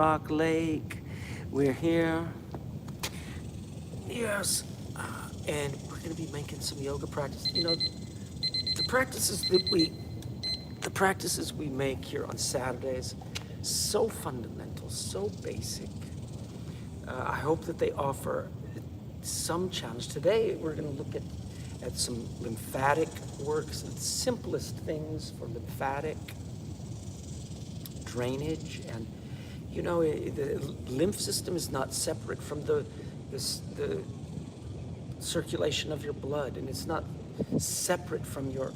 Rock Lake. We're here. Yes. And we're going to be making some yoga practice. You know, the practices that we make here on Saturdays, so fundamental, so basic. I hope that they offer some challenge. Today, we're going to look at some lymphatic works, the simplest things for lymphatic drainage. And you know, the lymph system is not separate from the circulation of your blood, and it's not separate from your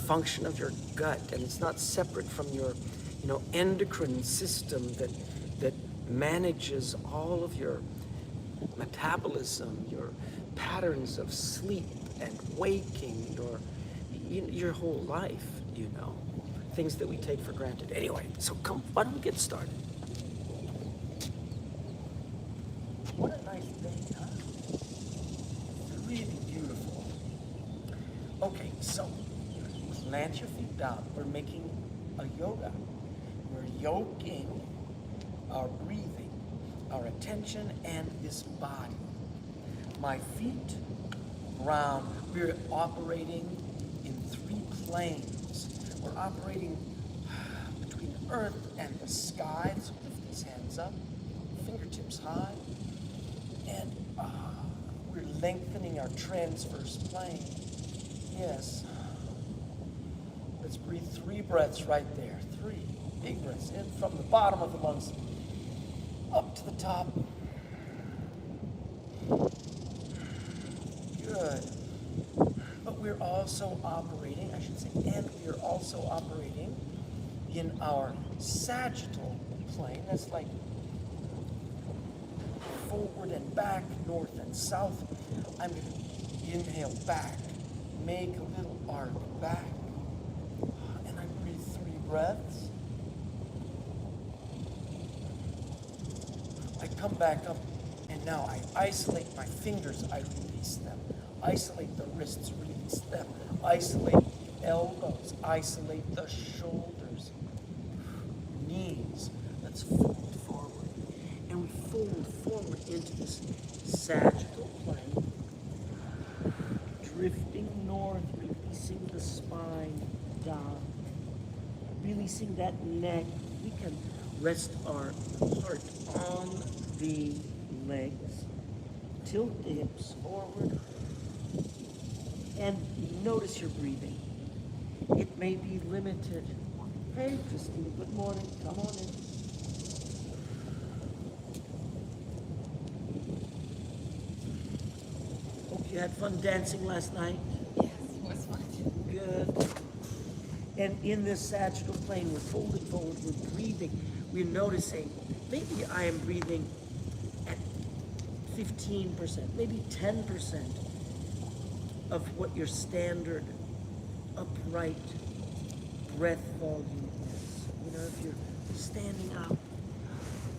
function of your gut, and it's not separate from your, you know, endocrine system that manages all of your metabolism, your patterns of sleep and waking, your whole life, you know, things that we take for granted. Anyway, so come, why don't we get started? What a nice day, huh? Really beautiful. Okay, so plant your feet down. We're making a yoga. We're yoking our breathing, our attention, and this body. My feet, ground. We're operating in 3 planes. We're operating between earth and the sky. So lift these hands up, fingertips high. And we're lengthening our transverse plane. Yes. Let's breathe 3 breaths right there. 3 big breaths in from the bottom of the lungs up to the top. Good. But we're also operating, I should say, and we're also operating in our sagittal plane. That's like forward and back, north and south. I'm going to inhale back, make a little arc back, and I breathe 3 breaths. I come back up, and now I isolate my fingers, I release them. Isolate the wrists, release them. Isolate the elbows, isolate the shoulders, knees. Let's fold forward. And we fold forward into this sagittal plane, drifting north, releasing the spine down, releasing that neck. We can rest our heart on the legs, tilt the hips forward, and notice your breathing. It may be limited. Hey, Christine, good morning. Come on in. Hope you had fun dancing last night. Yes, it was fun. Good. And in this sagittal plane, we're folded forward, we're breathing. We're noticing, maybe I am breathing at 15%, maybe 10% of what your standard upright breath volume is. You know, if you're standing up,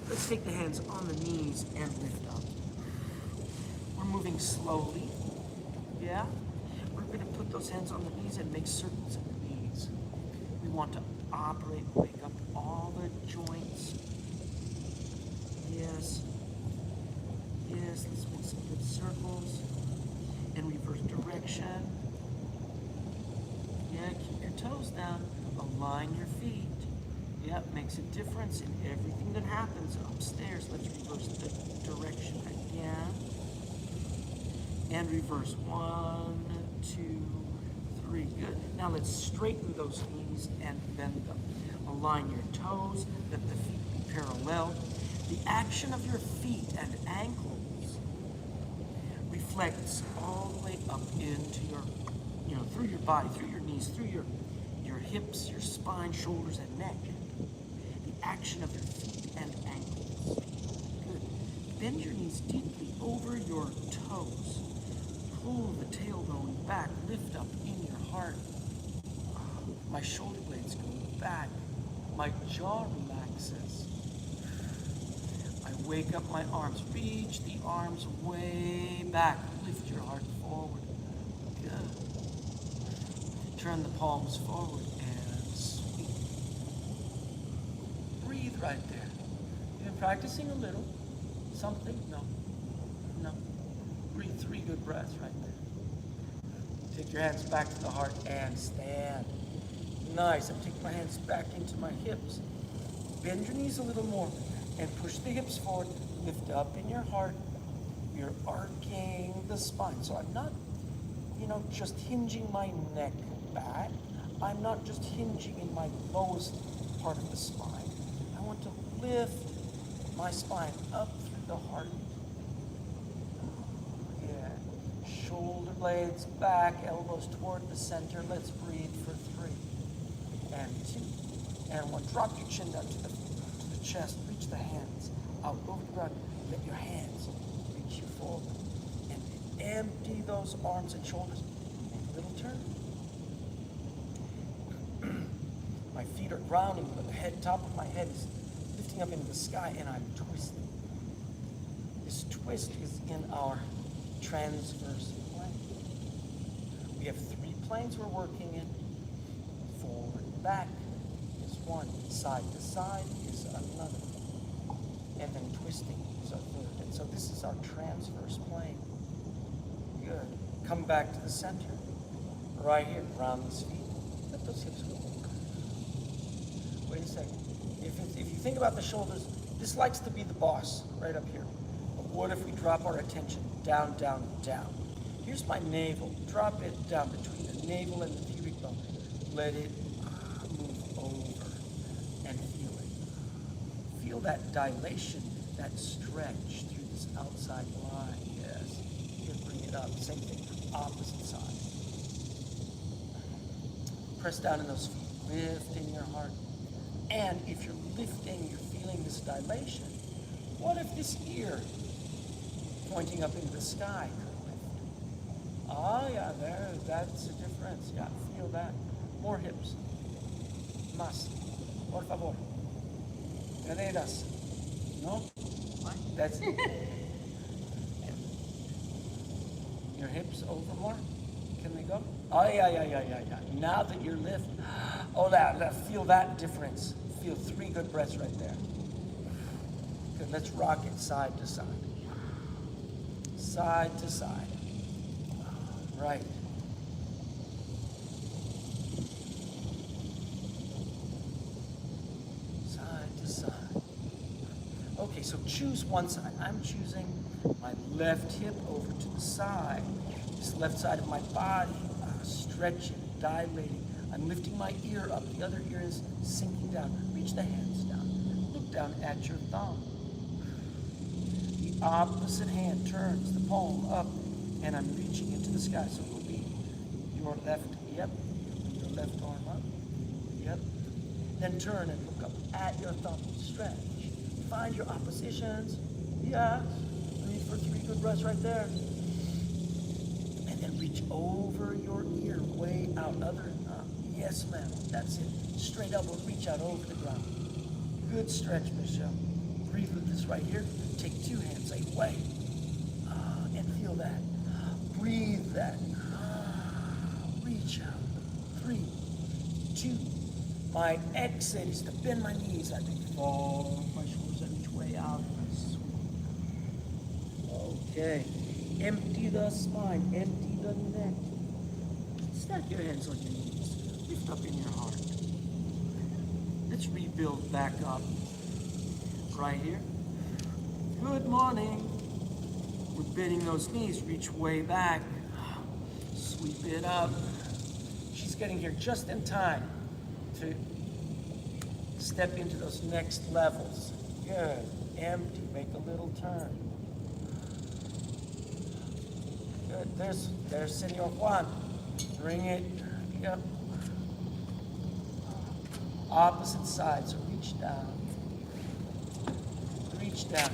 let's take the hands on the knees and lift up. We're moving slowly, yeah? We're going to put those hands on the knees and make circles at the knees. We want to operate, wake up all the joints. Yes. Yes, let's make some good circles. And reverse direction. Yeah, keep your toes down. Align your feet. Yep, makes a difference in everything that happens upstairs. Let's reverse the direction again. And reverse 1, 2, 3. Good. Now let's straighten those knees and bend them. Align your toes. Let the feet be parallel. The action of your feet and ankles reflects all the way up into your, you know, through your body, through your knees, through your hips, your spine, shoulders, and neck. The action of your feet and ankles. Good. Bend your knees deeply over your toes. Pull the tailbone back, lift up in your heart. My shoulder blades go back. My jaw relaxes. I wake up my arms. Reach the arms way back. Lift your heart forward. Good. Turn the palms forward and sweep. Breathe right there. practicing a little. Something? No. No. Breathe 3 good breaths right there. Take your hands back to the heart and stand. Nice. I'm taking my hands back into my hips. Bend your knees a little more and push the hips forward. Lift up in your heart. You're arcing the spine. So I'm not, just hinging my neck back. I'm not just hinging in my lowest part of the spine. I want to lift my spine up through the heart. Yeah. Shoulder blades back, elbows toward the center. Let's breathe for 3 and 2 and 1. Drop your chin down to the chest. Reach the hands out over the ground. Let your hands reach you forward and empty those arms and shoulders. Make a little turn. My feet are grounding, but the top of my head is lifting up into the sky, and I'm twisting. This twist is in our transverse plane. We have 3 planes we're working in. Forward and back is one. Side to side is another. And then twisting is our third. And so this is our transverse plane. Good. Come back to the center. Right here. Round these feet. Let those hips go. Wait a second. If you think about the shoulders, this likes to be the boss right up here. But what if we drop our attention down, down, down? Here's my navel. Drop it down between the navel and the pubic bone. Let it move over and feel it. Feel that dilation, that stretch through this outside line. Yes. Here, bring it up. Same thing. Opposite side. Press down in those feet. Lift in your heart. And if you're lifting, you're feeling this dilation. What if this ear pointing up into the sky could lift? Ah, yeah, that's a difference. Yeah, feel that. More hips. Más. Por favor. Caderas. No? That's it. Your hips over more. Can they go? Oh, yeah. Now that you're lifted. Oh, feel that difference. Feel 3 good breaths right there. Good, let's rock it side to side. Side to side. Right. Side to side. Okay, so choose one side. I'm choosing my left hip over to the side. This left side of my body, stretching, dilating. I'm lifting my ear up. The other ear is sinking down. Reach the hands down. Look down at your thumb. The opposite hand turns the palm up, and I'm reaching into the sky. So it will be your left, yep. Your left arm up, yep. Then turn and look up at your thumb. Stretch. Find your oppositions. Yes. Breathe for 3 good breaths right there. And then reach over your ear, way out. Yes, ma'am. That's it. Straight elbow, reach out over the ground. Good stretch, Michelle. Breathe with this right here. Take 2 hands, say, way. And feel that. Breathe that. Reach out. 3, 2. My exit is to bend my knees. I think fall. My shoulders I reach way out. Okay. Empty the spine. Empty the neck. Stack your hands on your knees. Lift up in your heart. Let's rebuild back up. Right here. Good morning. We're bending those knees. Reach way back. Sweep it up. She's getting here just in time to step into those next levels. Good. Empty. Make a little turn. Good. There's Senor Juan. Bring it. Yep. Opposite side, so reach down. Reach down.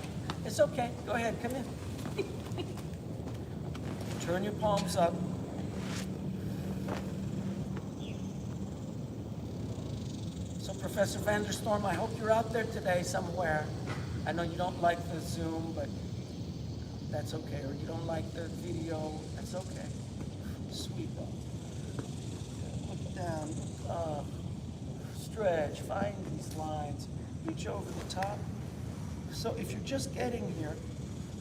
It's okay. Go ahead. Come in. Turn your palms up. So Professor Vanderstorm, I hope you're out there today somewhere. I know you don't like the Zoom, but that's okay. Or you don't like the video, that's okay. Sweep up. Look down, look up. Stretch, find these lines. Reach over the top. So if you're just getting here,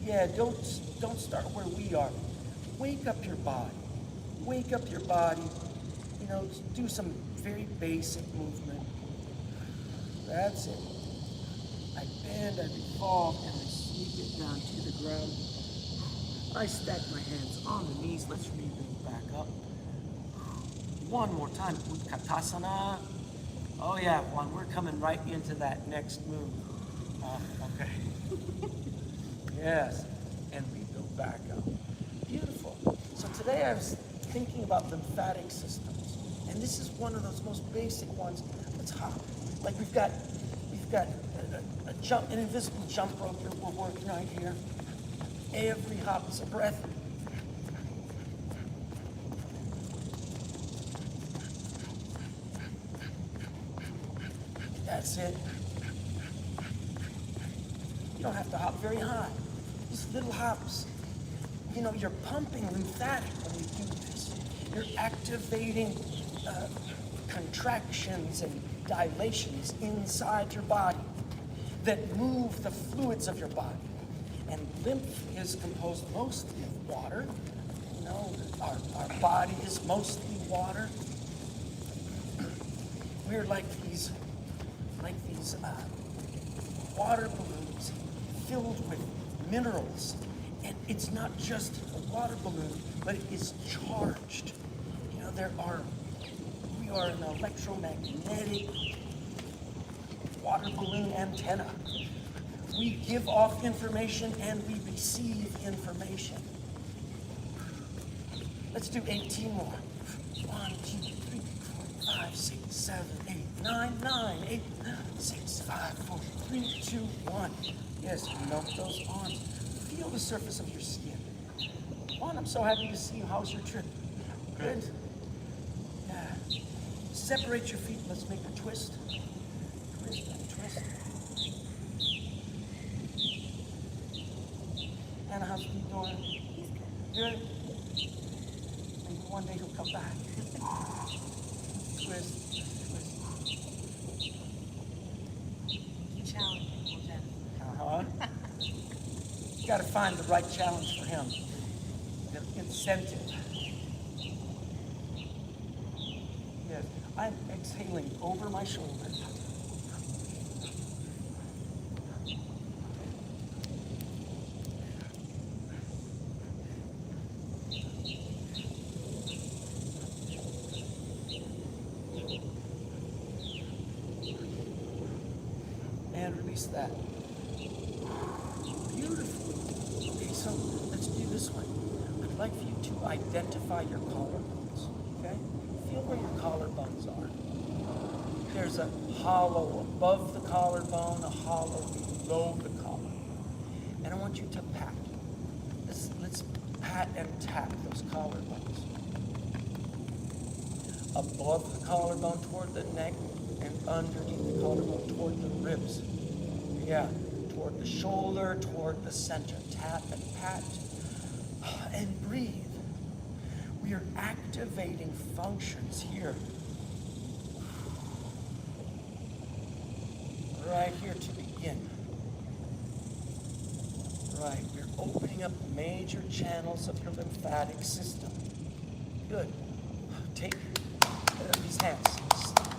yeah, don't start where we are. Wake up your body. Wake up your body. You know, do some very basic movement. That's it. I bend, I revolve, and I sneak it down to the ground. I stack my hands on the knees. Let's rebuild back up. One more time. Utkatasana. Oh yeah, Juan, we're coming right into that next move. Okay. Yes. And rebuild back up. Beautiful. So today I was thinking about lymphatic systems. And this is one of those most basic ones. Let's hop. Like we've got a jump, an invisible jump rope that we're working right here. Every hop is a breath. That's it. You don't have to hop very high. Just little hops. You know, you're pumping lymphatic when you do this. You're activating contractions and dilations inside your body that move the fluids of your body. And lymph is composed mostly of water. You know, our body is mostly water. We're like these water balloons filled with minerals. And it's not just a water balloon, but it is charged. You know, we are an electromagnetic water balloon antenna. We give off information and we receive information. Let's do 18 more. 1, 2, 3, 4, 5, 6, 7, 8, 9, 9, 8, 6, 5, 4, 3, 2, 1. Yes, melt those arms. Feel the surface of your skin. Juan, I'm so happy to see you. How's your trip? Good? Yeah. Separate your feet. Let's make a twist. Twist and twist. Anna, how's he doing? He's good. Good? Maybe one day he'll come back. Twist, twist. Challenge. Uh-huh. You got to find the right challenge for him. The incentive. Yes, I'm exhaling over my shoulder. And release that. Beautiful. Okay, so let's do this one. I'd like for you to identify your collarbones. Okay? Feel where your collarbones are. There's a hollow above the collarbone, a hollow below the collarbone. And I want you to pat. Let's pat and tap those collarbones. Above the collarbone toward the neck, and underneath the collarbone toward the ribs. Yeah, toward the shoulder, toward the center. Tap and pat. And breathe. We are activating functions here. Right here to begin. Right, we're opening up major channels of your lymphatic system. Good. Take these hands,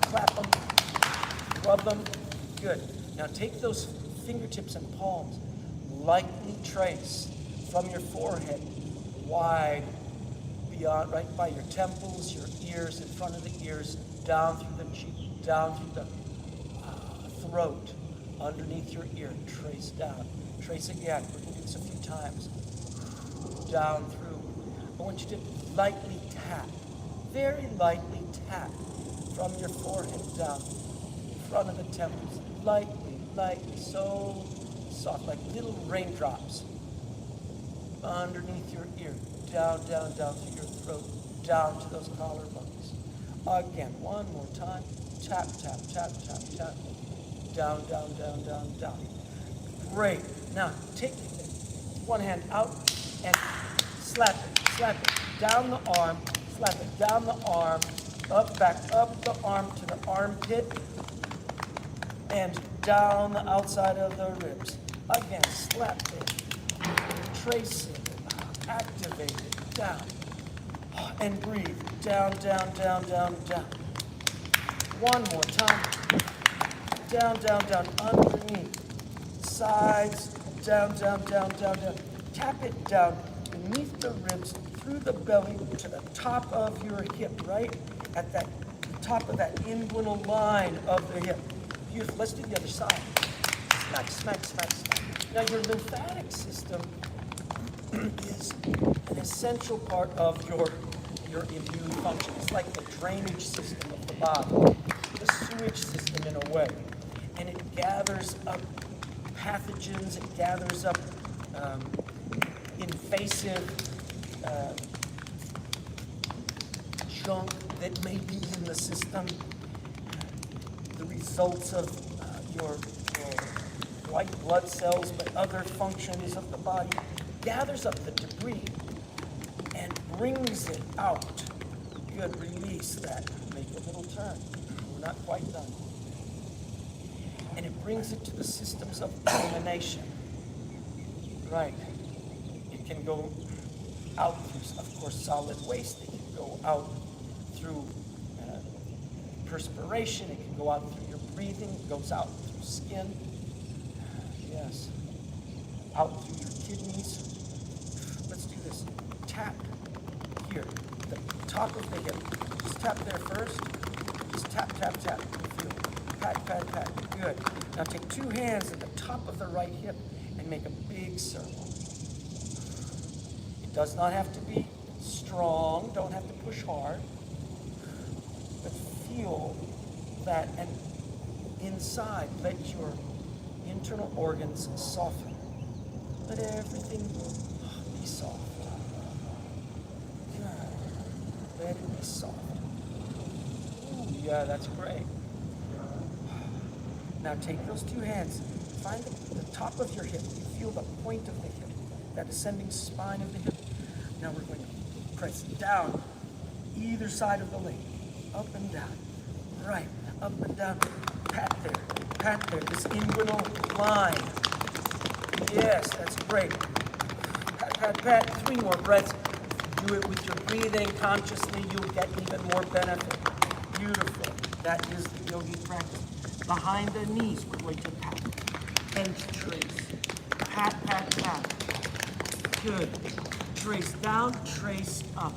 clap them, rub them. Good. Now take those fingertips and palms, lightly trace from your forehead, wide, beyond, right by your temples, your ears, in front of the ears, down through the cheek, down through the throat, underneath your ear, trace down. Trace again. We're going to do this a few times. Down through. I want you to lightly tap, very lightly tap from your forehead down, in front of the temples, lightly, lightly, so soft, like little raindrops underneath your ear, down, down, down through your throat, down to those collarbones. Again, one more time. Tap, tap, tap, tap, tap. Down, down, down, down, down. Great. Now, take one hand out and slap it down the arm, slap it down the arm, up, back, up the arm to the armpit, and down the outside of the ribs. Again, slap it. Trace it. Activate it. Down. And breathe. Down, down, down, down, down. One more time. Down, down, down. Underneath. Sides. Down, down, down, down, down. Tap it down beneath the ribs, through the belly, to the top of your hip, right? At that top of that inguinal line of the hip. Beautiful. Let's do the other side. Smack, smack, smack, smack. Now your lymphatic system is an essential part of your immune function. It's like the drainage system of the body, the sewage system in a way. And it gathers up pathogens, it gathers up invasive junk that may be in the system, the results of your white blood cells, but other functions of the body, gathers up the debris and brings it out. Good, release that. Make a little turn. We're not quite done. And it brings it to the systems of elimination. Right. It can go out through, of course, solid waste. It can go out through perspiration. It can go out through your breathing. It goes out through skin. Yes. Out through your kidneys. Let's do this. Tap here, the top of the hip. Just tap there first. Just tap, tap, tap. Feel. Pat, pat, pat. Good. Now take two hands at the top of the right hip and make a big circle. It does not have to be strong. Don't have to push hard. But feel that, and inside, let your internal organs soften. Let everything be soft. Good. Let it be soft. Ooh, yeah, that's great. Now take those two hands. Find the top of your hip. You feel the point of the hip, that ascending spine of the hip. Now we're going to press down either side of the leg. Up and down. Right. Up and down. Pat there. Pat there. This inguinal line. Yes, that's great. Pat, pat, pat. 3 more breaths. Do it with your breathing consciously. You'll get even more benefit. Beautiful. That is the yogi practice. Behind the knees, we're going to pat. And trace. Pat, pat, pat. Good. Trace down, trace up.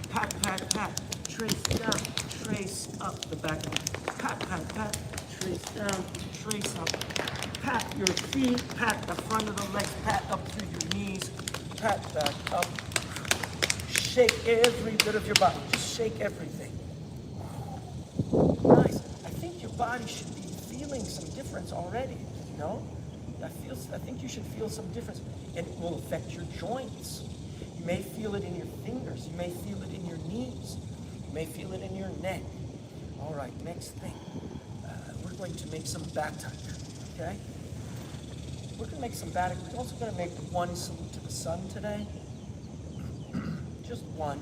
Pat, pat, pat. Trace down, trace up the back of it. Pat, pat, pat. Trace down, trace up. Pat your feet, pat the front of the legs, pat up through your knees, pat back up. Shake every bit of your body. Just shake everything. Nice. I think your body should be feeling some difference already, you know? I think you should feel some difference. And it will affect your joints. You may feel it in your fingers. You may feel it in your knees. You may feel it in your neck. All right, next thing. We're going to make some batak, okay? We're going to make some batak. We're also going to make one salute to the sun today. Just one.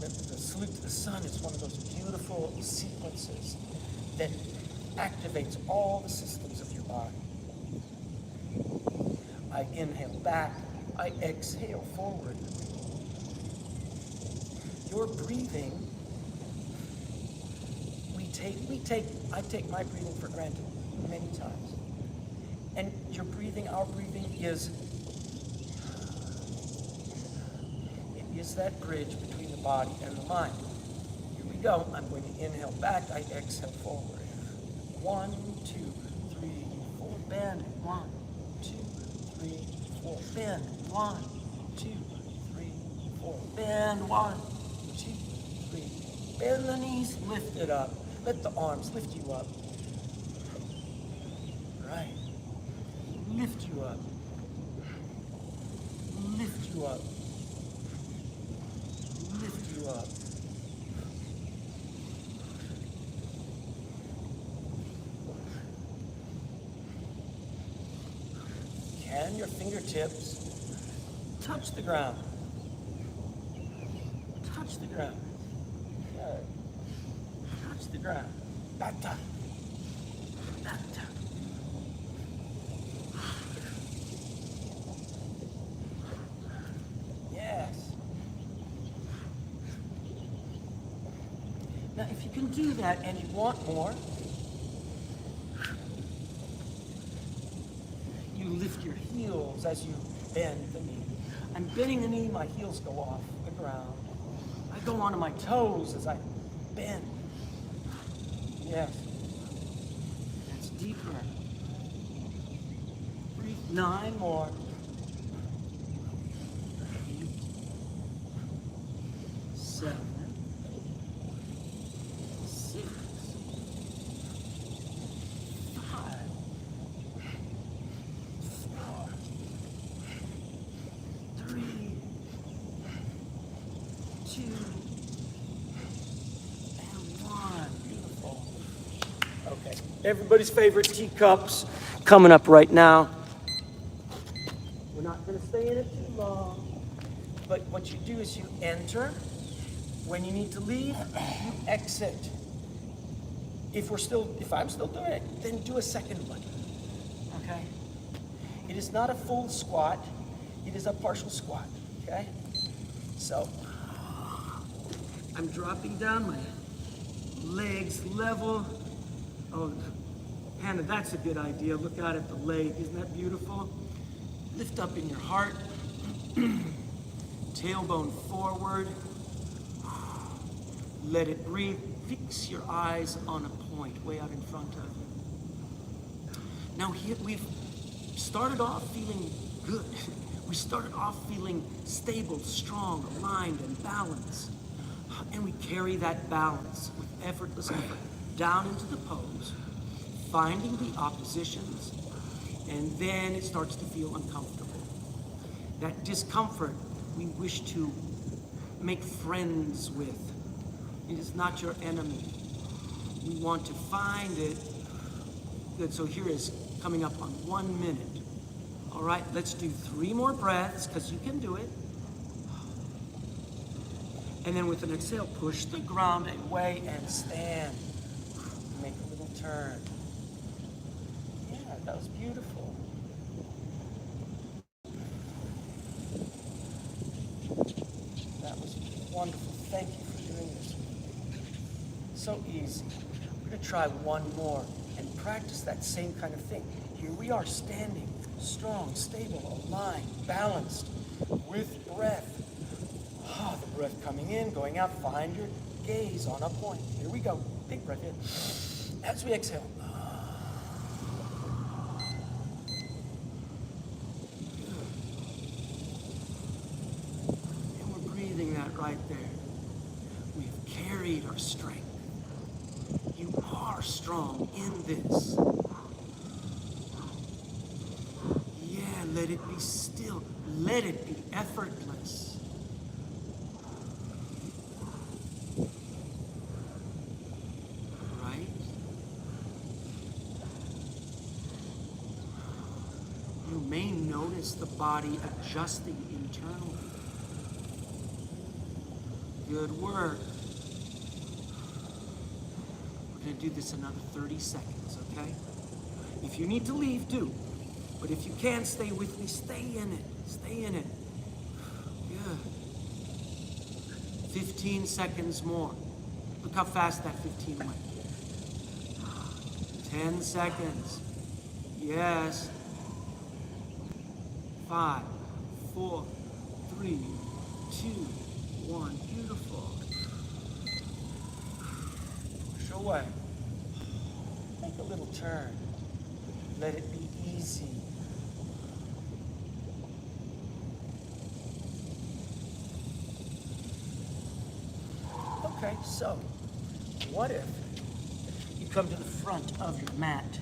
The salute to the sun is one of those beautiful sequences that activates all the systems of your body. I inhale back, I exhale forward. Your breathing, I take my breathing for granted many times. And your breathing, our breathing is that bridge between the body and the mind. Here we go. I'm going to inhale back, I exhale forward. 1, 2, 3, 4, bend. 1, 2, 3, 4, bend. 1, 2, 3, 4, bend. 1, 2, 3. Bend the knees, lift it up. Let the arms lift you up. Right. Lift you up. Lift you up. Lift you up. Can your fingertips touch the ground? Touch the ground. Good. Touch the ground. Bata. Bata. Now, if you can do that and you want more, you lift your heels as you bend the knee. I'm bending the knee, my heels go off the ground. I go onto my toes as I bend. Yes. That's deeper. Breathe 9 more. 8, 7, 6, 5, 4, 3, 2, and 1. Beautiful. Okay. Everybody's favorite teacups coming up right now. We're not going to stay in it too long. But what you do is you enter. When you need to leave, you exit. If I'm still doing it, then do a second one. Okay? It is not a full squat. It is a partial squat. Okay? So, I'm dropping down my legs level. Oh, Hannah, that's a good idea. Look out at the leg. Isn't that beautiful? Lift up in your heart. Tailbone forward. Let it breathe. Fix your eyes on a point way out in front of you. Now here we've started off feeling good. We started off feeling stable, strong, aligned, and balanced. And we carry that balance with effortless effort down into the pose, finding the oppositions, and then it starts to feel uncomfortable. That discomfort we wish to make friends with. It is not your enemy. We want to find it. Good, so here is coming up on 1 minute. All right, let's do 3 more breaths, because you can do it. And then with an exhale, push the ground away and stand. Make a little turn. Yeah, that was beautiful. That was wonderful. Thank you for doing this. So easy. We're going to try one more and practice that same kind of thing. Here we are standing, strong, stable, aligned, balanced, with breath. Ah, the breath coming in, going out. Find your gaze on a point. Here we go. Big breath in. As we exhale. And we're breathing that right there. We've carried our strength. You are strong in this. Yeah, let it be still. Let it be effortless. Right? You may notice the body adjusting internally. Good work. We're going to do this another 30 seconds, okay? If you need to leave, do. But if you can, stay with me. Stay in it. Stay in it. Good. 15 seconds more. Look how fast that 15 went. 10 seconds. Yes. 5, 4, 3, 2, 1. Beautiful. Push away. Make a little turn. Let it be easy. Okay, so what if you come to the front of your mat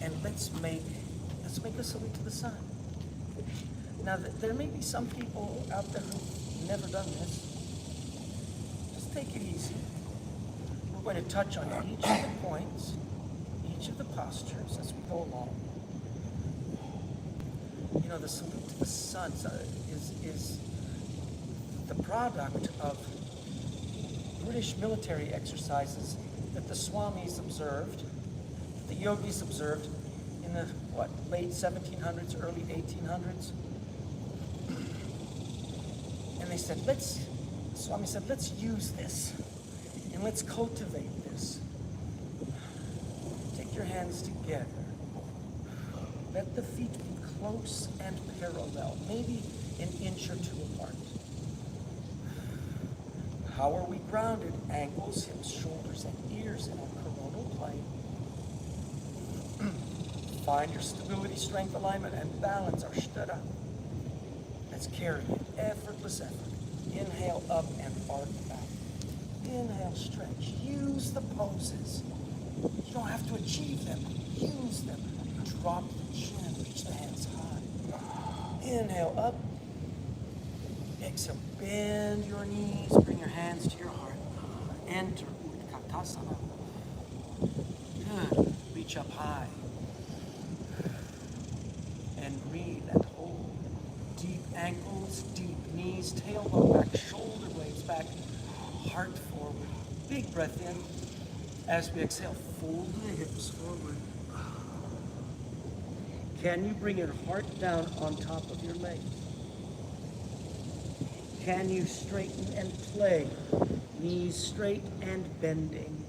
and let's make a salute to the sun. Now, there may be some people out there who've never done this. Just take it easy. We're going to touch on each of the points, each of the postures as we go along. You know, the salute to the sun is the product of British military exercises that the Swamis observed, the yogis observed in the, late 1700s, early 1800s. And they said, let's Swami said, let's use this and let's cultivate this. Take your hands together. Let the feet be close and parallel, maybe an inch or two apart. How are we grounded? Ankles, hips, shoulders, and ears in our coronal plane. Find your stability, strength, alignment, and balance, our sthara. Let's carry it, effortless effort. Inhale up and arc back. Inhale, stretch. Use the poses. You don't have to achieve them. Use them. Drop the chin, reach the hands high. Inhale up. Exhale, bend your knees, bring your hands to your heart. Enter Utkatasana. Good. Reach up high. And breathe and hold. Deep ankles, deep knees, tailbone back, shoulder blades back, heart forward. Big breath in. As we exhale, fold the hips forward. Can you bring your heart down on top of your legs? Can you straighten and play? Knees straight and bending.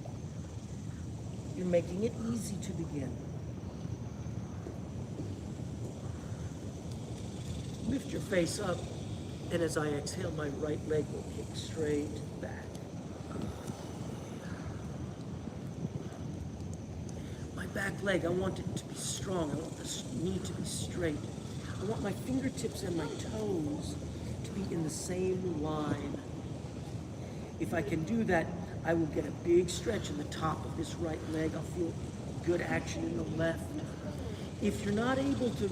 You're making it easy to begin. Lift your face up, and as I exhale, my right leg will kick straight back. My back leg, I want it to be strong. I want the knee to be straight. I want my fingertips and my toes to be in the same line. If I can do that, I will get a big stretch in the top of this right leg. I'll feel good action in the left. If you're not able to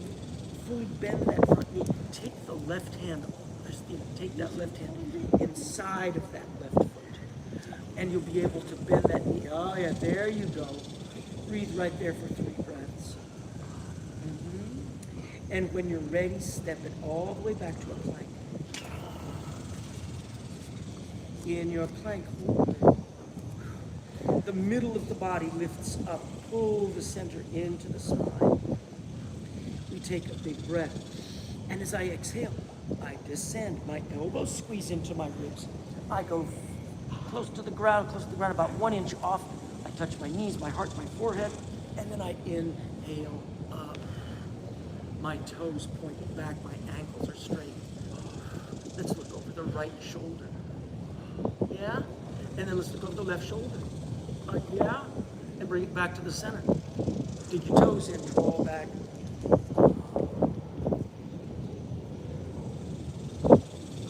fully bend that front knee, take the left hand, take that left hand inside of that left foot. And you'll be able to bend that knee. Oh yeah, there you go. Breathe right there for 3 breaths. And when you're ready, step it all the way back to a plank. In your plank hold, the middle of the body lifts up. Pull the center into the spine. We take a big breath. And as I exhale, I descend. My elbows squeeze into my ribs. I go close to the ground, about 1 inch off. I touch my knees, my heart, my forehead, and then I inhale up. My toes point back, my ankles are straight. Let's look over the right shoulder. Yeah? And then let's look over the left shoulder. Yeah? And bring it back to the center. Dig your toes in, draw back.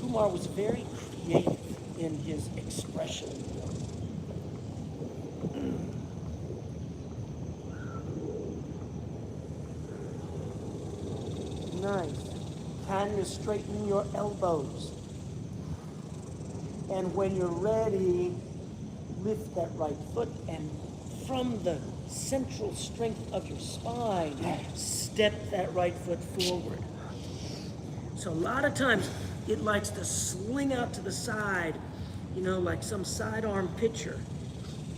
Kumar was very creative in his expression. Nice. Can you straighten your elbows? And when you're ready, lift that right foot and from the central strength of your spine, step that right foot forward. So a lot of times it likes to sling out to the side, you know, like some sidearm pitcher.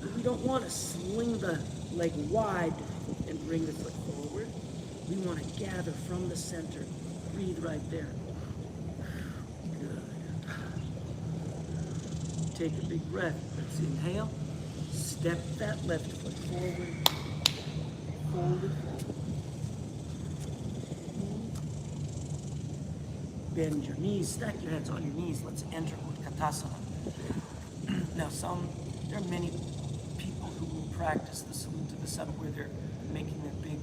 But we don't want to sling the leg wide and bring the foot forward. We want to gather from the center. Breathe right there. Good. Take a big breath. Let's inhale. Step that left foot forward. Fold it forward. Bend your knees. Stack your hands on your knees. Let's enter Utkatasana. Now, there are many people who will practice the salute to the sun where they're making their big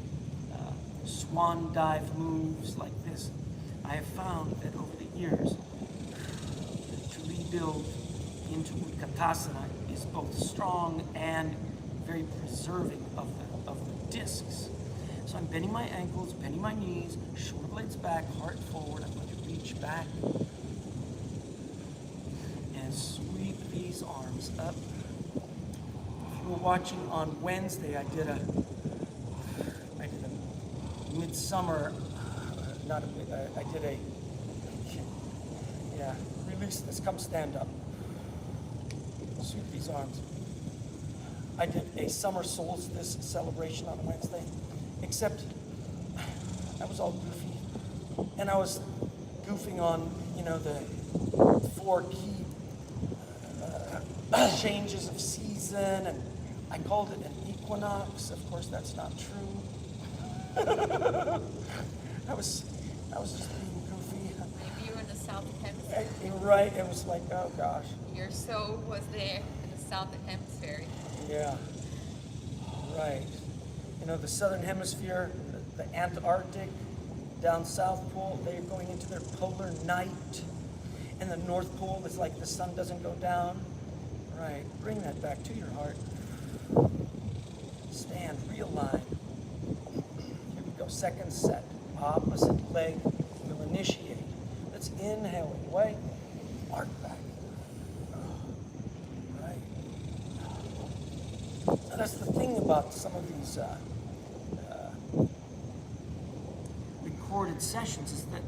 swan dive moves like this. I have found that over the years, to rebuild into Utkatasana is both strong and very preserving of the discs. So I'm bending my ankles, bending my knees, shoulder blades back, heart forward. I'm going to reach back and sweep these arms up. If you were watching on Wednesday, I did a midsummer, release this, come stand up. Sweep these arms. I did a summer solstice celebration on Wednesday, except I was all goofy. And I was goofing on, the 4 key changes of season, and I called it an equinox. Of course, that's not true. I was just being goofy. Maybe you were in the southern hemisphere. Right, it was like, oh gosh. Your soul was there in the southern hemisphere. Yeah, right. You know, the southern hemisphere, the Antarctic, down South Pole, they're going into their polar night. And the North Pole is like the sun doesn't go down. Right, bring that back to your heart. Stand, realign. Here we go, second set. Opposite leg will initiate. Let's inhale away. Arc back. Right. Now that's the thing about some of these recorded sessions is that,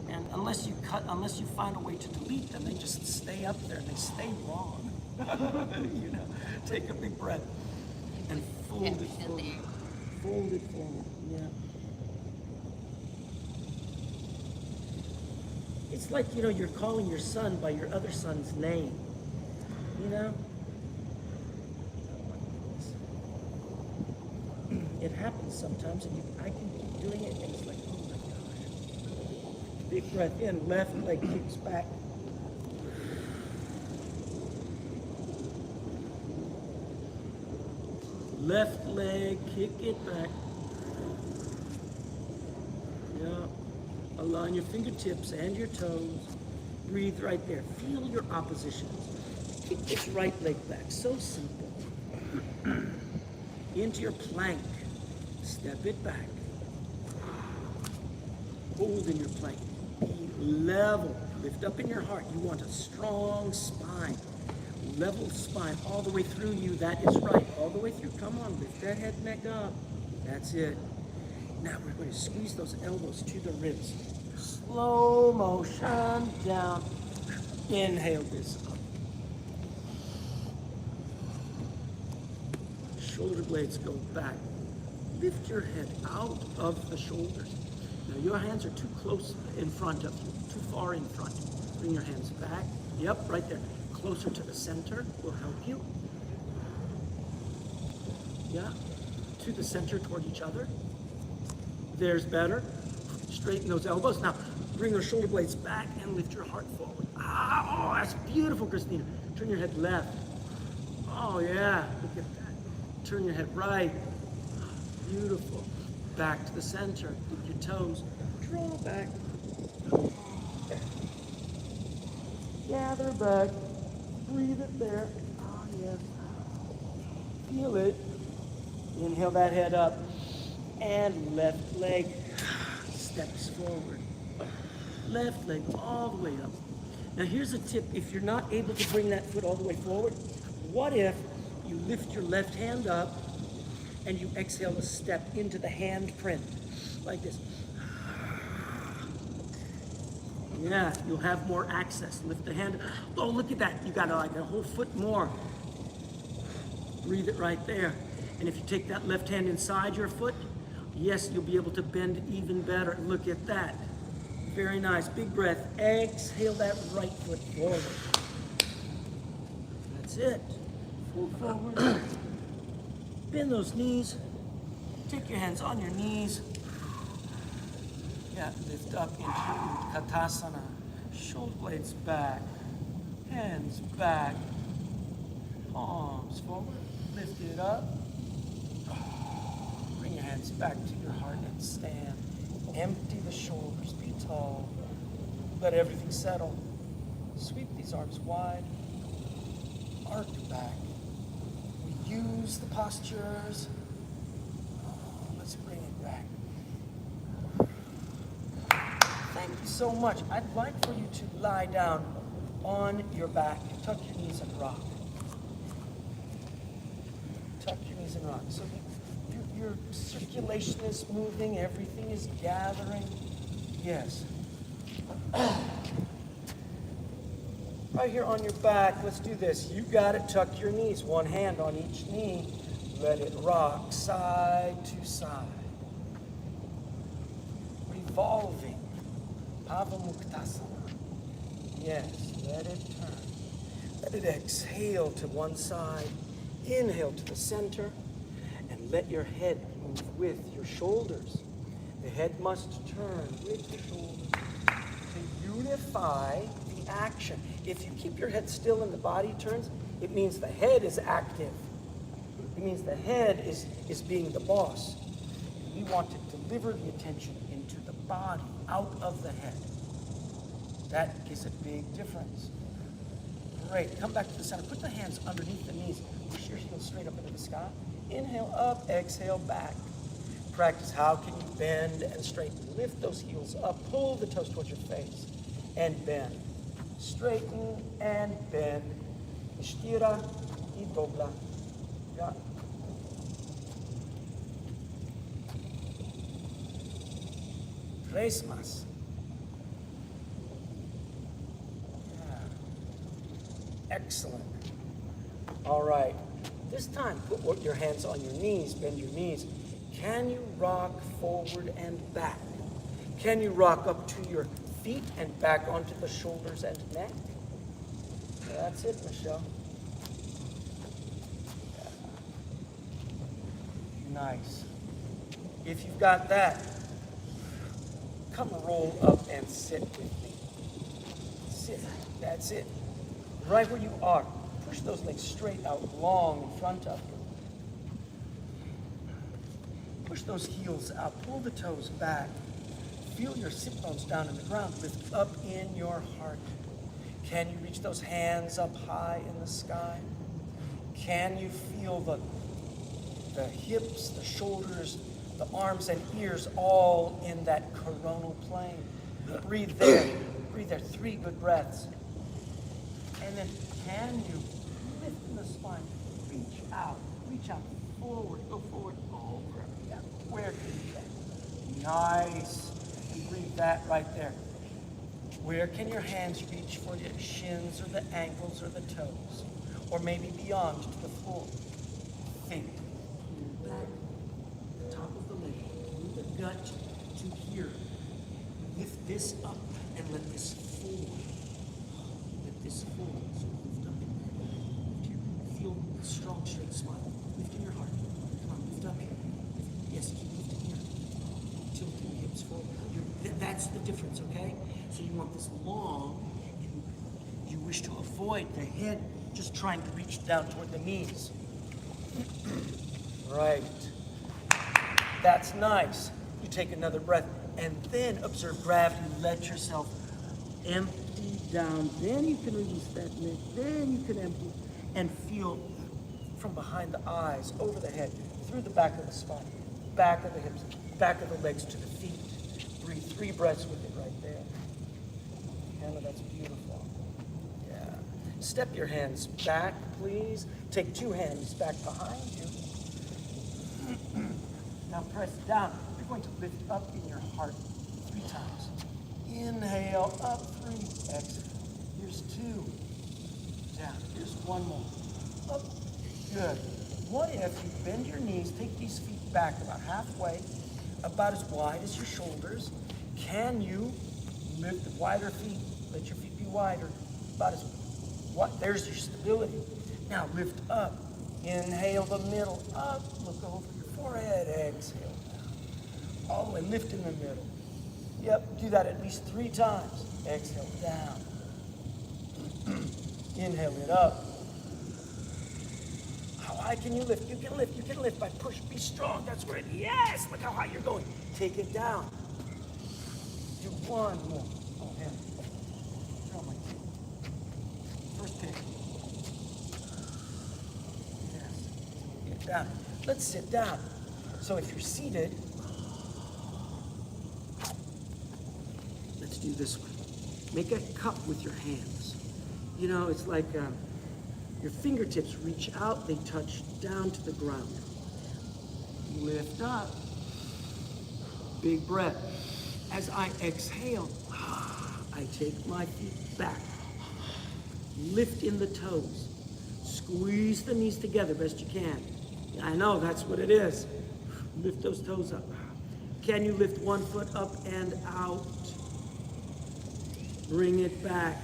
and unless you find a way to delete them, they just stay up there and they stay wrong. You know, take a big breath and fold it forward. Fold it forward. Yeah. It's like, you know, you're calling your son by your other son's name. You know? It happens sometimes, and I can keep doing it, and it's like, oh my gosh. Big breath in, left leg kicks back. Left leg, kick it back. Yeah. Align your fingertips and your toes. Breathe right there. Feel your oppositions. Kick this right leg back. So simple. Into your plank. Step it back. Hold in your plank. Be level. Lift up in your heart. You want a strong spine. Level spine all the way through you. That is right. All the way through. Come on. Lift that head neck up. That's it. Now we're going to squeeze those elbows to the ribs. Slow motion down. Inhale this up. Shoulder blades go back. Lift your head out of the shoulders. Now your hands are too close in front of you, too far in front. Bring your hands back. Yep, right there. Closer to the center will help you. Yeah, to the center toward each other. There's better. Straighten those elbows. Now, bring your shoulder blades back and lift your heart forward. Ah, oh, that's beautiful, Christina. Turn your head left. Oh, yeah, look at that. Turn your head right. Beautiful. Back to the center. Dip your toes. Draw back. Gather back. Breathe it there. Oh, yes. Feel it. Inhale that head up. And left leg steps forward. Left leg all the way up. Now here's a tip. If you're not able to bring that foot all the way forward, what if you lift your left hand up and you exhale a step into the hand print like this. Yeah, you'll have more access. Lift the hand. Oh, look at that. You got like a whole foot more. Breathe it right there. And if you take that left hand inside your foot, yes, you'll be able to bend even better. Look at that. Very nice. Big breath. Exhale that right foot forward. That's it. Fold forward. Bend those knees. Take your hands on your knees. Yeah, lift up into Utkatasana. Shoulder blades back. Hands back. Palms forward. Lift it up. Bring your hands back to your heart and stand. Empty the shoulders. Be tall. Let everything settle. Sweep these arms wide. Arc back. We use the postures. Let's bring it back. Thank you so much. I'd like for you to lie down on your back. Tuck your knees and rock. Tuck your knees and rock. So your circulation is moving, everything is gathering. Yes. Right here on your back, let's do this. You got it, tuck your knees, one hand on each knee. Let it rock side to side. Revolving. Pavamuktasana. Yes, let it turn. Let it exhale to one side. Inhale to the center. And let your head move with your shoulders. The head must turn with the shoulders to unify the action. If you keep your head still and the body turns, it means the head is active. It means the head is being the boss. We want to deliver the attention into the body, out of the head. That is a big difference. Great. Come back to the center. Put the hands underneath the knees. Push your heels straight up into the sky. Inhale up, exhale back. Practice how can you bend and straighten. Lift those heels up. Pull the toes towards your face. And bend. Straighten and bend. Estira y dobla. Yeah. Tres más. Excellent. All right. This time, put your hands on your knees, bend your knees. Can you rock forward and back? Can you rock up to your feet and back onto the shoulders and neck? That's it, Michelle. Nice. If you've got that, come roll up and sit with me. Sit. That's it. Right where you are. Push those legs straight out, long in front of you. Push those heels out. Pull the toes back. Feel your sit bones down in the ground. Lift up in your heart. Can you reach those hands up high in the sky? Can you feel the hips, the shoulders, the arms and ears all in that coronal plane? Breathe there. Breathe there. 3 good breaths. And then can you lift in the spine? Reach out forward, go forward, over. Yeah. Where can you get? Nice. And breathe that right there. Where can your hands reach for your shins or the ankles or the toes? Or maybe beyond to the floor? Think. Back, the top of the leg, move the gut to here. Lift this up and let this forward. Let this forward. So lift up in there. Feel the strong, straight smile. Lift in your heart. Come on, lift up here. Yes, keep lifting here. Tilting the hips forward. That's the difference, okay? So you want this long, and you wish to avoid the head just trying to reach down toward the knees. Right. That's nice. You take another breath, and then observe gravity. Let yourself empty down. Then you can release that neck. Then you can empty and feel from behind the eyes, over the head, through the back of the spine, back of the hips, back of the legs to the feet. Breathe 3 breaths with it right there. Hannah, that's beautiful. Yeah. Step your hands back, please. Take 2 hands back behind you. Now press down. You're going to lift up in your heart 3 times. Inhale, up 3. Exhale. Here's 2. Down. Here's 1 more. Up. Good. What if you bend your knees, take these feet back about halfway, about as wide as your shoulders. Can you lift the wider feet? Let your feet be wider. About as wide. There's your stability. Now lift up. Inhale the middle. Up. Look over your forehead. Exhale down. All the way. Lift in the middle. Yep. Do that at least 3 times. Exhale down. Inhale it up. How high can you lift? You can lift. You can lift by push. Be strong. That's right. Yes. Look how high you're going. Take it down. Do 1 more. Oh, man. Oh, my God. First pick. Yes. Get down. Let's sit down. So if you're seated, let's do this one. Make a cup with your hands. You know, it's like your fingertips reach out, they touch down to the ground. Lift up. Big breath. As I exhale, I take my feet back. Lift in the toes. Squeeze the knees together best you can. I know, that's what it is. Lift those toes up. Can you lift 1 foot up and out? Bring it back.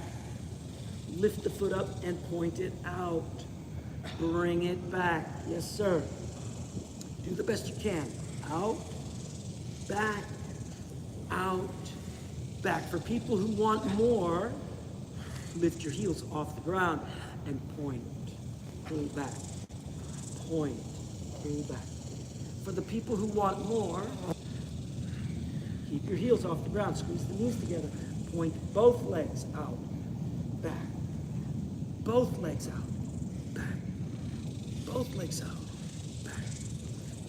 Lift the foot up and point it out. Bring it back. Yes, sir. Do the best you can. Out, back, out, back. For people who want more, lift your heels off the ground and point. Pull back. Point. Pull back. For the people who want more, keep your heels off the ground. Squeeze the knees together. Point both legs out. Back. Both legs out. Back. Both legs out. Back.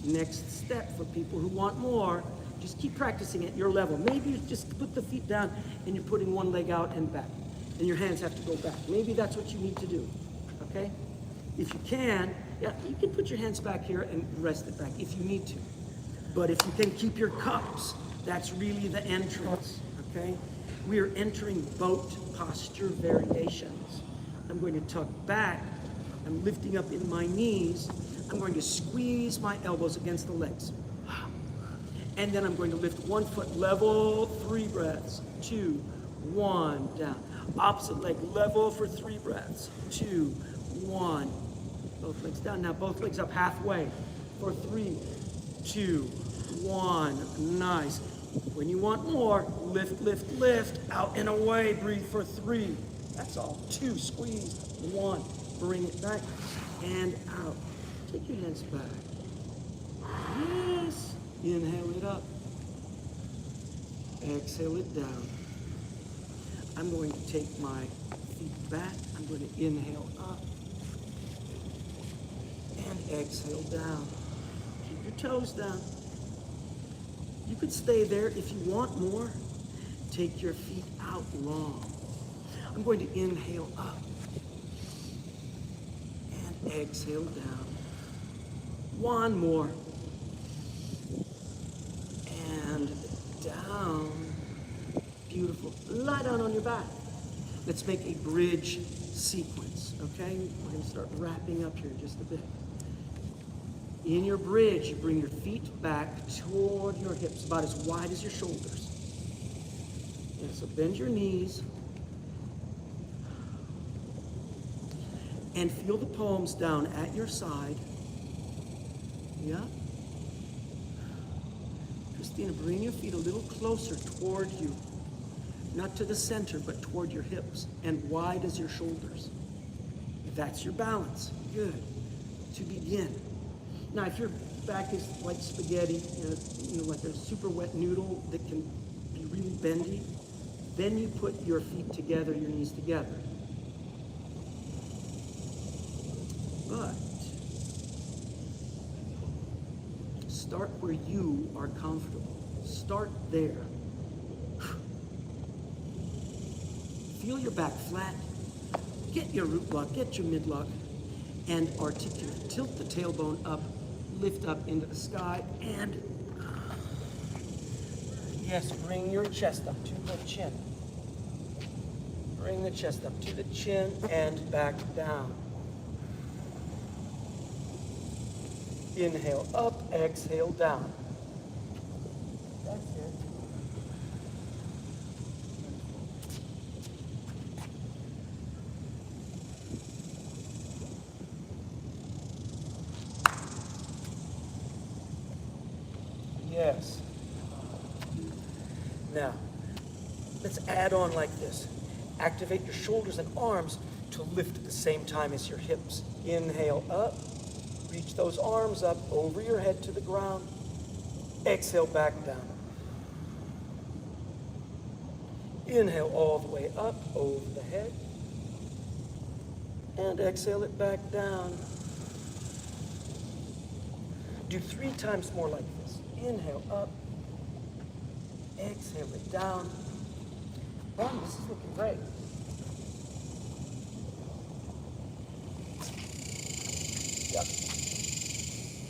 Next step for people who want more, just keep practicing at your level. Maybe you just put the feet down and you're putting one leg out and back. And your hands have to go back. Maybe that's what you need to do. Okay? If you can, yeah, you can put your hands back here and rest it back if you need to. But if you can keep your cups, that's really the entrance. Okay? We are entering boat posture variations. I'm going to tuck back. I'm lifting up in my knees. I'm going to squeeze my elbows against the legs. And then I'm going to lift one foot level, 3 breaths, 2, 1, down. Opposite leg level for 3 breaths, 2, 1. Both legs down. Now both legs up halfway for 3, 2, 1. Nice. When you want more, lift, lift, lift. Out and away. Breathe for 3. That's all. 2. Squeeze. 1. Bring it back and out. Take your hands back. Yes. Inhale it up. Exhale it down. I'm going to take my feet back. I'm going to inhale up and exhale down. Keep your toes down. You could stay there if you want more. Take your feet out long. I'm going to inhale up and exhale down. One more. And down. Beautiful. Lie down on your back. Let's make a bridge sequence, okay? We're going to start wrapping up here just a bit. In your bridge, you bring your feet back toward your hips, about as wide as your shoulders. Yeah, so bend your knees. And feel the palms down at your side. Yeah? Christina, bring your feet a little closer toward you. Not to the center, but toward your hips and wide as your shoulders. That's your balance. Good. To begin. Now, if your back is like spaghetti, like a super wet noodle that can be really bendy, then you put your feet together, your knees together. But start where you are comfortable. Start there. Feel your back flat. Get your root block, get your midlock, and articulate. Tilt the tailbone up, lift up into the sky, and yes, bring your chest up to the chin. Bring the chest up to the chin and back down. Inhale up, exhale down. That's it. Yes. Now, let's add on like this. Activate your shoulders and arms to lift at the same time as your hips. Inhale up. Reach those arms up over your head to the ground. Exhale back down. Inhale all the way up over the head. And exhale it back down. Do 3 times more like this. Inhale up. Exhale it down. Wow, this is looking great. Yep.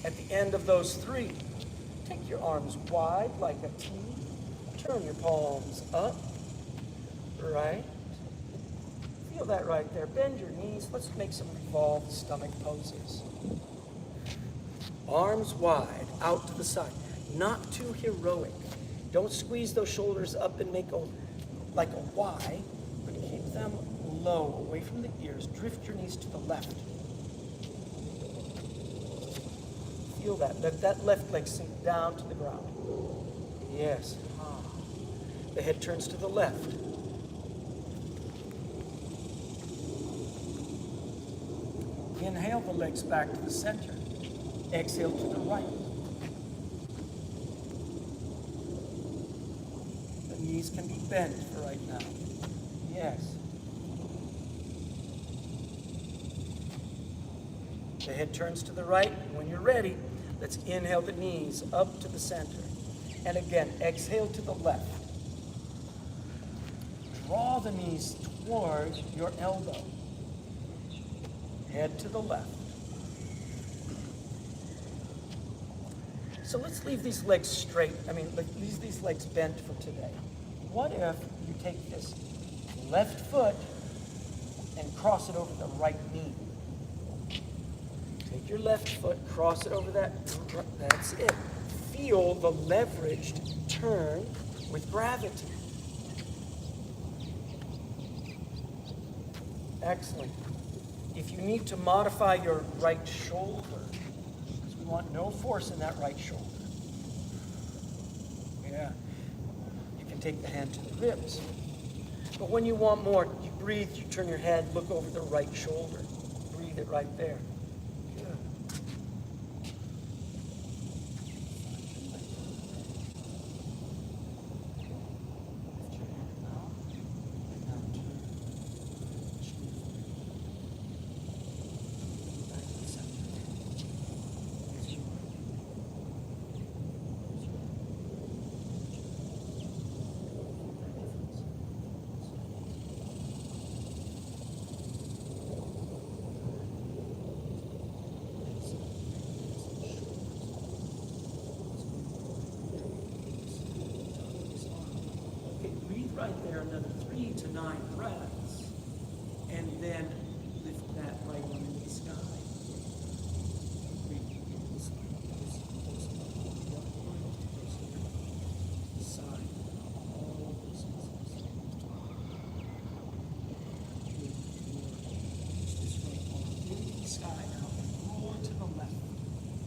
At the end of those 3, take your arms wide like a T. Turn your palms up. Right. Feel that right there. Bend your knees. Let's make some revolved stomach poses. Arms wide, out to the side. Not too heroic. Don't squeeze those shoulders up and make like a Y, but keep them low, away from the ears. Drift your knees to the left. Feel that. Let that left leg sink down to the ground. Yes. The head turns to the left. Inhale the legs back to the center. Exhale to the right. The knees can be bent for right now. Yes. The head turns to the right. When you're ready, let's inhale the knees up to the center. And again, exhale to the left. Draw the knees towards your elbow. Head to the left. So let's leave these legs straight. Leave these legs bent for today. What if you take this left foot and cross it over the right knee? Take your left foot, cross it over that. That's it. Feel the leveraged turn with gravity. Excellent. If you need to modify your right shoulder, because we want no force in that right shoulder. Yeah. You can take the hand to the ribs. But when you want more, you breathe, you turn your head, look over the right shoulder. Breathe it right there. Good. Right there, another 3 to 9 breaths, and then lift that right one into the sky. Side, all those muscles. This right arm into the sky now, and roll to the left.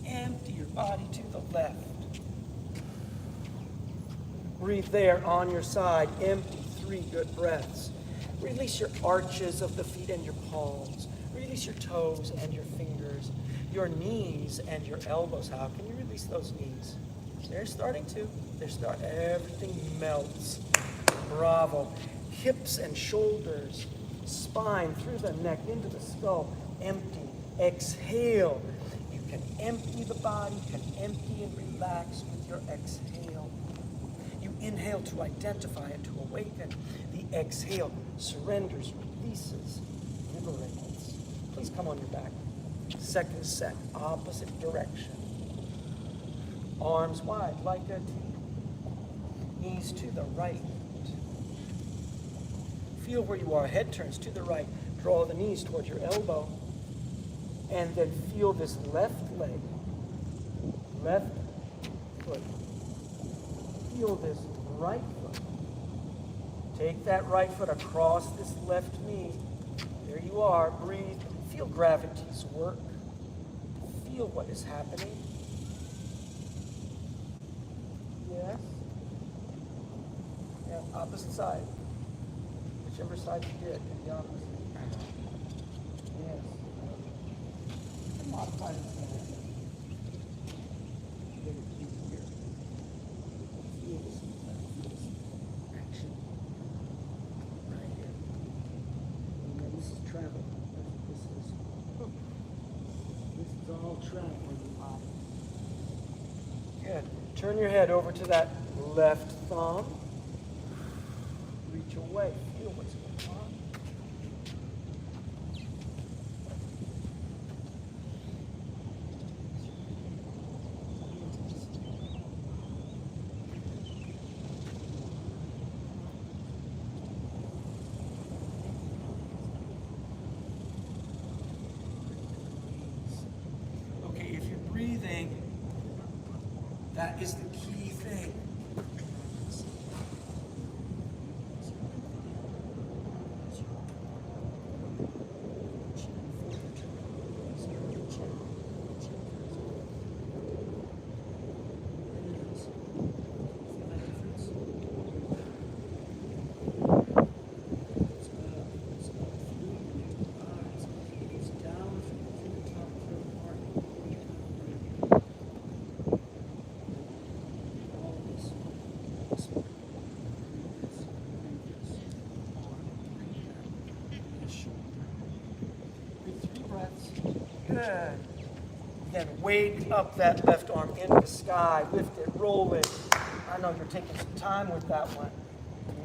Empty your body to the left. Breathe there on your side. Empty 3 good breaths. Release your arches of the feet and your palms. Release your toes and your fingers. Your knees and your elbows. How can you release those knees? They're starting to. Everything melts. Bravo. Hips and shoulders. Spine through the neck into the skull. Empty. Exhale. You can empty the body. You can empty and relax with your exhale. Inhale to identify and to awaken. The exhale surrenders, releases, liberates. Please come on your back. Second set, opposite direction. Arms wide like a T. Knees to the right. Feel where you are. Head turns to the right. Draw the knees towards your elbow. And then feel this left leg. Left foot. Feel this right foot. Take that right foot across this left knee. There you are. Breathe. Feel gravity's work. Feel what is happening. Yes. Yeah, opposite side. Whichever side you did, the opposite. Yes. You can modify this one. Travel. This is all travel in the body. Good. Turn your head over to that left thumb. Reach away. Feel what's going on. That is the key thing. this. Breathe this. Breathe this. Arm. Breathe that. This shoulder. Breathe 3 breaths. Good. Then wake up that left arm into the sky. Lift it, roll it. I know you're taking some time with that one.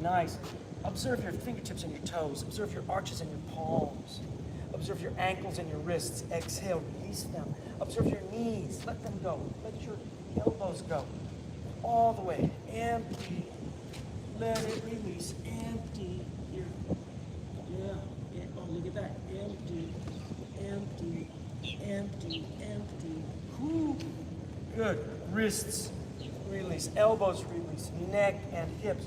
Nice. Observe your fingertips and your toes. Observe your arches and your palms. Observe your ankles and your wrists. Exhale, release them. Observe your knees. Let them go. Let your elbows go. All the way. Empty. Let it release. Empty. Here. Yeah. Oh, look at that. Empty. Empty. Empty. Empty. Whew. Good. Wrists release. Elbows release. Neck and hips.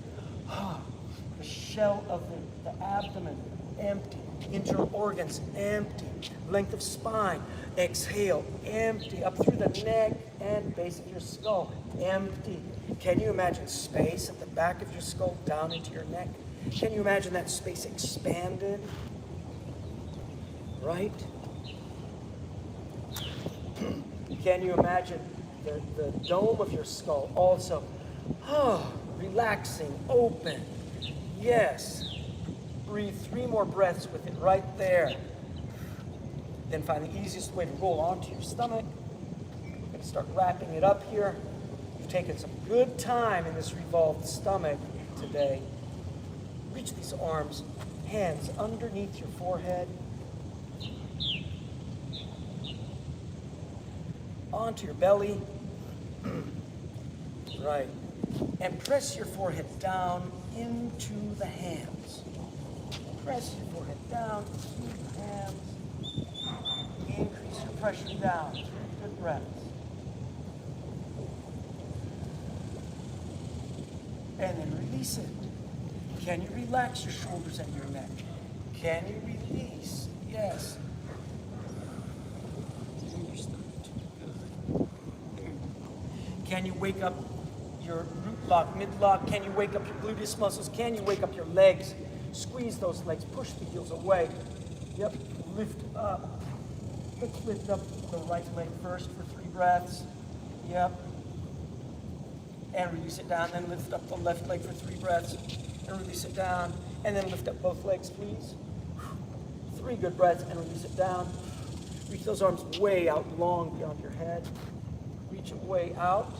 The shell of the abdomen, empty. Internal organs, empty. Length of spine, exhale, empty. Up through the neck and base of your skull, empty. Can you imagine space at the back of your skull down into your neck? Can you imagine that space expanded? Right? Can you imagine the dome of your skull also? Relaxing, open. Yes. Breathe 3 more breaths with it right there. Then find the easiest way to roll onto your stomach. We're going to start wrapping it up here. You've taken some good time in this revolved stomach today. Reach these arms, hands underneath your forehead. Onto your belly. Right. And press your forehead down into the hands. Press your forehead down into the hands. Increase your pressure down. Good breaths. And then release it. Can you relax your shoulders and your neck? Can you release? Yes. Can you wake up your root lock, mid lock? Can you wake up your gluteus muscles? Can you wake up your legs? Squeeze those legs, push the heels away. Yep, lift up. Let's lift up the right leg first for 3 breaths. Yep. And release it down, then lift up the left leg for 3 breaths. And release it down. And then lift up both legs, please. 3 good breaths and release it down. Reach those arms way out long beyond your head. Reach it way out.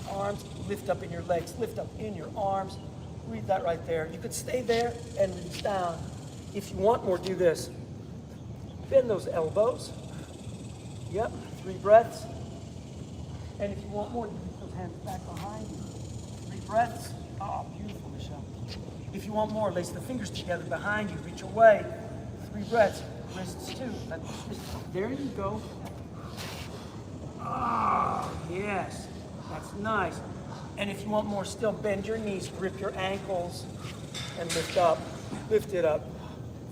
Arms, lift up in your legs, lift up in your arms. Breathe that right there. You could stay there and reach down. If you want more, do this. Bend those elbows. Yep, 3 breaths. And if you want more, you keep those hands back behind you. 3 breaths. Oh, beautiful, Michelle. If you want more, lace the fingers together behind you. Reach away. 3 breaths. Wrists too. There you go. Ah, yes. That's nice. And if you want more still, bend your knees, grip your ankles, and lift up. Lift it up.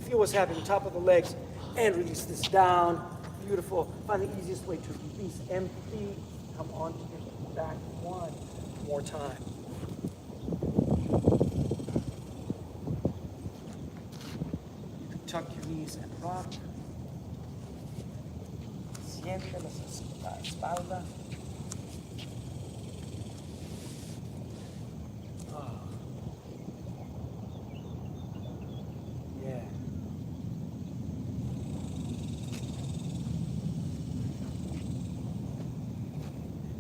Feel what's happening, top of the legs, and release this down. Beautiful. Find the easiest way to release. Empty. Come onto your back 1 more time. You can tuck your knees and rock. Siente la espalda. Yeah.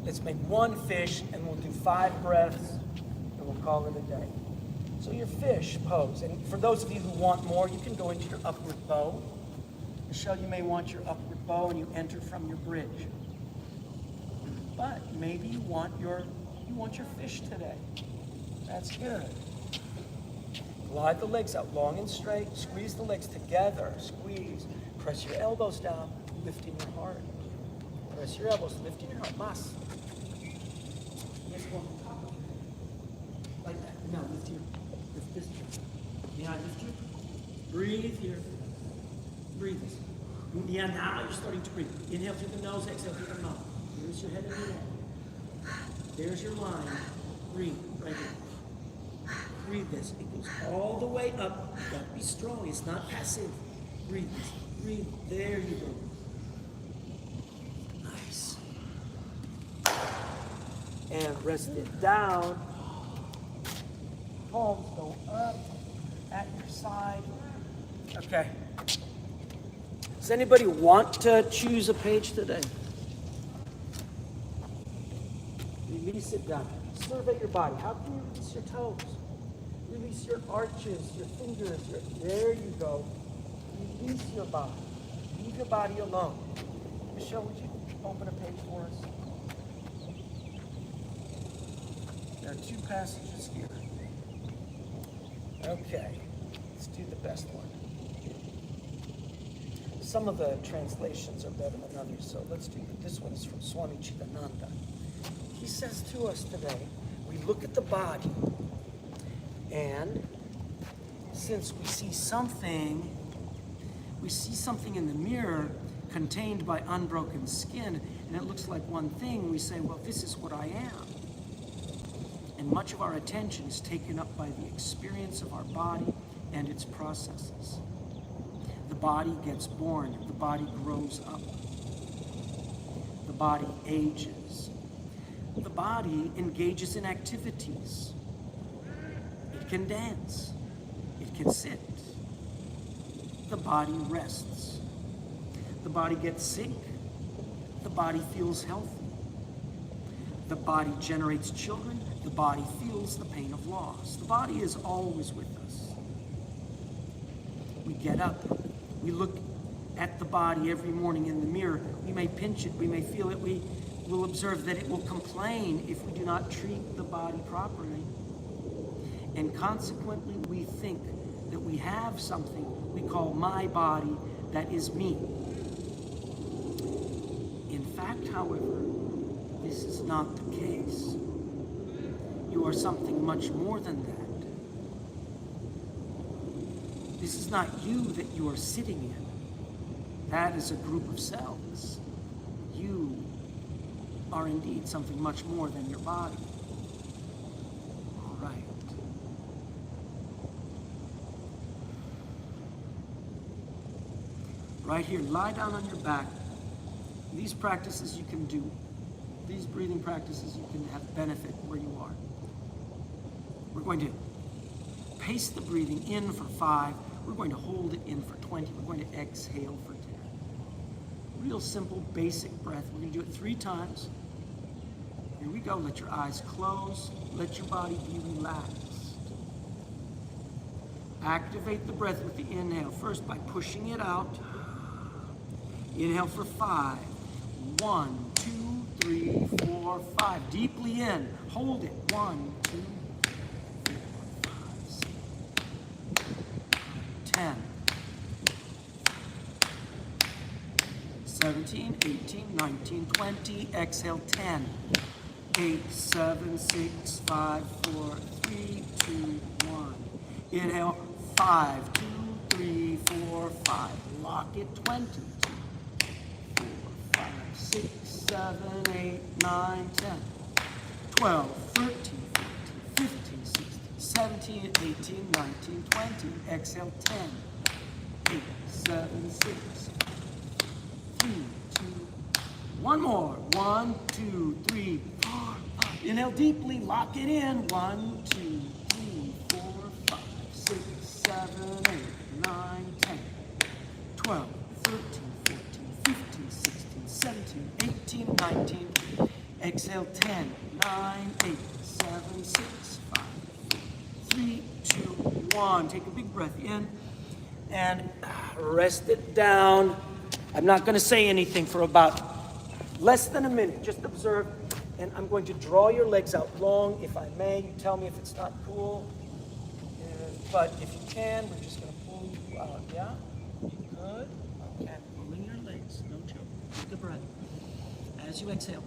Let's make 1 fish and we'll do 5 breaths and we'll call it a day. So your fish pose. And for those of you who want more, you can go into your upward bow. Michelle, you may want your upward bow and you enter from your bridge. But maybe you want your fish today. That's good. Glide the legs out long and straight. Squeeze the legs together. Squeeze. Press your elbows down, lifting your heart. Press your elbows, lifting your heart. Mas. Yes, one. Like that. Now lift this. Yeah, lift you. Breathe here. Breathe. Yeah, now you're starting to breathe. Inhale through the nose, exhale through the mouth. Here's your head and your neck. There's your line. Breathe right here. Breathe this. It goes all the way up. You gotta be strong. It's not passive. Breathe this. Breathe. There you go. Nice. And rest it down. palms go up at your side. Okay. Does anybody want to choose a page today? Release it down. Survey your body. How can you release your toes? Release your arches, your fingers. There you go. Release your body. Leave your body alone. Michelle, would you open a page for us? There are 2 passages here. Okay, let's do the best one. Some of the translations are better than others, so let's do it. This one is from Swami Chidananda. He says to us today, we look at the body, and since we see something in the mirror contained by unbroken skin, and it looks like one thing, we say, well, this is what I am. And much of our attention is taken up by the experience of our body and its processes. The body gets born, the body grows up, the body ages, the body engages in activities. It can dance, it can sit, the body rests, the body gets sick, the body feels healthy, the body generates children, the body feels the pain of loss. The body is always with us. We get up, we look at the body every morning in the mirror. We may pinch it, we may feel it, we will observe that it will complain if we do not treat the body properly. And consequently, we think that we have something we call my body that is me. In fact, however, this is not the case. You are something much more than that. This is not you that you are sitting in. That is a group of cells. You are indeed something much more than your body. All right. Right here, lie down on your back. These practices you can do. These breathing practices you can have benefit where you are. We're going to pace the breathing in for 5. We're going to hold it in for 20. We're going to exhale for 10. Real simple, basic breath. We're going to do it 3 times. Here we go. Let your eyes close. Let your body be relaxed. Activate the breath with the inhale. First by pushing it out. Inhale for 5. 1, 2, 3, 4, 5. Deeply in. Hold it. 1, 2, 3, 4, 5, 6, 10. 17, 18, 19, 20. Exhale 10. 8, 7, 6, 5, 4, 3, 2, 1. Inhale 5, 2, 3, 4, 5. Lock it 20. 4, 5, 6, 7, 8, 9, 10, 12, 13, 14, 15, 16, 17, 18, 19, 20. Exhale 10, 8, 7, 6, 3, 2, 1 more. 1, 2, 3, 4, 5. Inhale deeply, lock it in. 1, 2, 3, 4, 5, 6, 7, 8, 9, 10, 12, 13, 14, 15, 16, 17, 18, 19. Exhale 10, 9, 8, 7, 6, 5, 3, 2, 1. Take a big breath in and rest it down. I'm not going to say anything for about less than a minute. Just observe. And I'm going to draw your legs out long, if I may. You tell me if it's not cool. But if you can, we're just going to pull you out. Yeah? You good? Okay. Pulling your legs. No joke. Take a breath. As you exhale.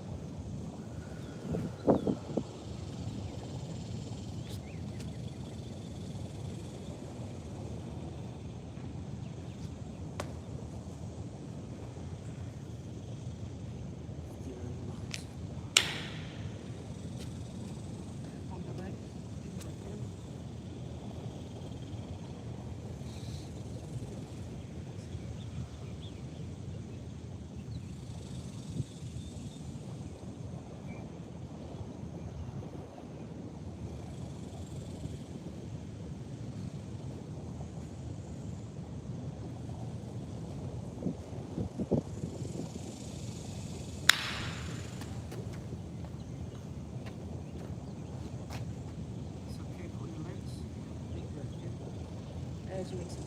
as you exhale.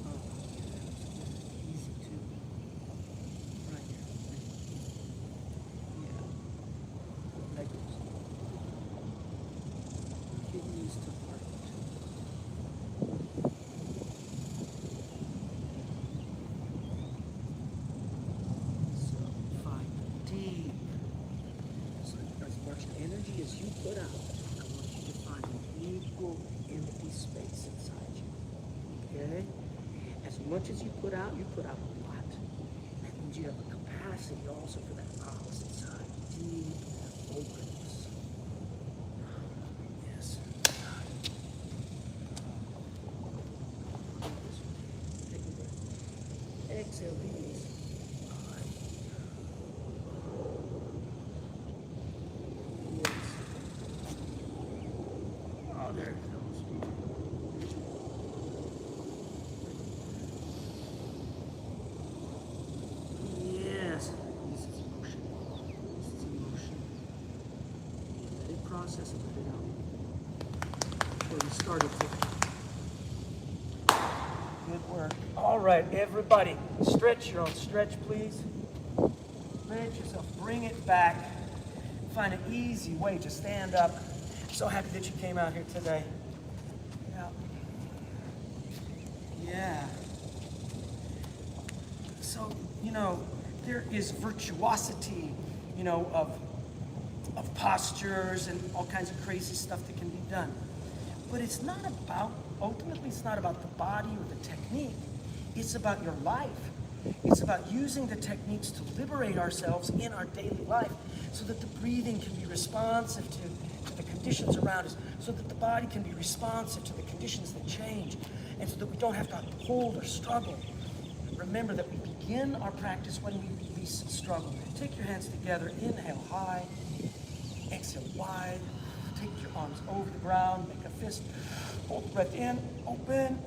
Oh, easy too. Right here. Yeah. Like this. Kidneys to heart. So find deep. So as much energy as you put out, I want you to find an equal empty space inside you. Okay? As much as you put out a lot. That means you have a capacity also for that opposite side. Deep openness. Yes. Take a breath. Exhale, release. Yes. Oh, there it goes. Yes. This is emotion. This is emotion. Let it process and let it out. Before we started thinking. Good work. All right, everybody, stretch your own stretch, please. Let yourself bring it back. Find an easy way to stand up. So happy that you came out here today. Yeah. Yeah. So, there is virtuosity, of postures and all kinds of crazy stuff that can be done. But ultimately it's not about the body or the technique. It's about your life. It's about using the techniques to liberate ourselves in our daily life so that the breathing can be responsive to the conditions around us, so that the body can be responsive to the conditions that change, and so that we don't have to hold or struggle. Remember that we begin our practice when we release struggle. Take your hands together, inhale high, exhale wide, take your arms over the ground, make a fist, hold the breath in, open,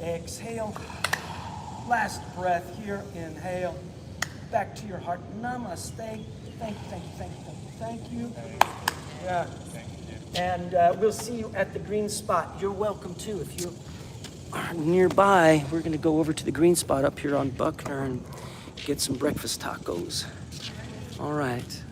exhale, last breath here, inhale, back to your heart, namaste, thank you. Yeah. And we'll see you at the green spot. You're welcome too. If you are nearby, we're gonna go over to the green spot up here on Buckner and get some breakfast tacos. All right.